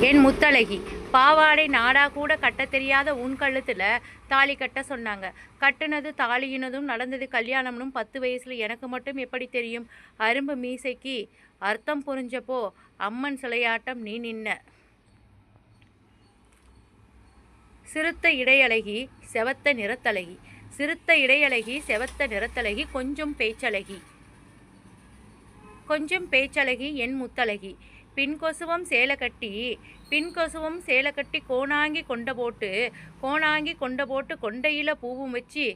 என் முத்தழகி, பாவாடை நாடா கூட கட்ட தெரியாத உன் கழுத்துல தாலி கட்ட சொன்னாங்க. கட்டுனது தாலியினதும் நடந்தது கல்யாணம்னும் 10 வயசுல எனக்கு மட்டும் எப்படி தெரியும்? அரும்பு மீசைக்கு அர்த்தம் புரிஞ்சப்போ அம்மன் சிலையாட்டம் நீ நின்ன. சிறுத்த இடையழகி செவத்த நிறத்தழகி, சிறுத்த இடையழகி செவத்த நிறத்தழகி, கொஞ்சம் பேச்சழகி என் முத்தழகி. பின்கொசுவம் சேலை கட்டி கோணாங்கி கொண்ட போட்டு கொண்டையில பூவும் வச்சு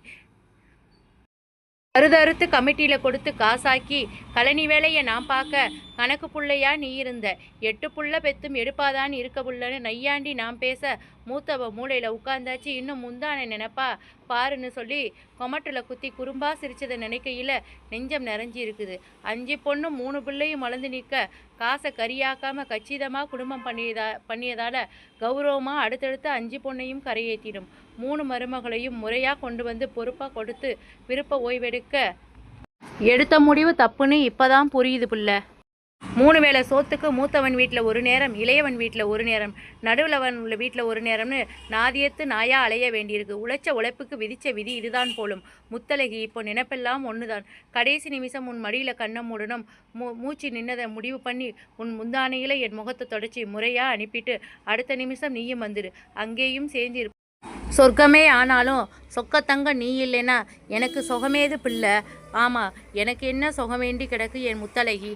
அறுத்து கமிட்டியில் கொடுத்து காசாக்கி கழனி வேலையை நான் பார்க்க கணக்கு புள்ளையா நீ இருந்த. 8 புள்ள பெத்தும் எடுப்பாதான் இருக்க புள்ளன்னு நையாண்டி நான் பேச மூத்தவ மூளையில் உட்கார்ந்தாச்சு. இன்னும் முந்தான நினைப்பா பாருன்னு சொல்லி கொமட்டில் குத்தி குறும்பா சிரிச்சதை நினைக்கையில் நெஞ்சம் நிறைஞ்சி இருக்குது. 5 பொண்ணும் 3 பிள்ளையும் வளர்ந்து நிற்க காசை கரியாக்காமல் கச்சிதமாக குடும்பம் பண்ணியதால் கௌரவமாக அடுத்தடுத்து 5 பொண்ணையும் கரையேற்றிடும். 3 மருமகளையும் முறையாக கொண்டு வந்து பொறுப்பாக கொடுத்து விருப்ப ஓய்வெடுக்க எடுத்த முடிவு தப்புன்னு இப்போதான் புரியுது புள்ள. 3 வேளை சோத்துக்கு மூத்தவன் வீட்டில் ஒரு நேரம், இளையவன் வீட்டில் ஒரு நேரம், நடுவுலவன் வீட்டில் ஒரு நேரம்னு நாதியத்து நாயா அலைய வேண்டியிருக்கு. உழைச்ச உழைப்புக்கு விதிச்ச விதி இதுதான் போலும். முத்தழகி, இப்போ நினைப்பெல்லாம் ஒன்றுதான். கடைசி நிமிஷம் உன் மடியில் கண்ணம் மூடணும். மூச்சு நின்னதை முடிவு பண்ணி உன் முந்தானையில் என் முகத்தை தொடச்சி முறையாக அனுப்பிட்டு அடுத்த நிமிஷம் நீயும் வந்துடு. அங்கேயும் சேர்ந்து சொர்க்கமே ஆனாலும் சொக்கத்தங்க நீ இல்லைன்னா எனக்கு சொகமேது பிள்ளை. ஆமாம், எனக்கு என்ன சொகமேண்டி கிடக்கு என் முத்தழகி.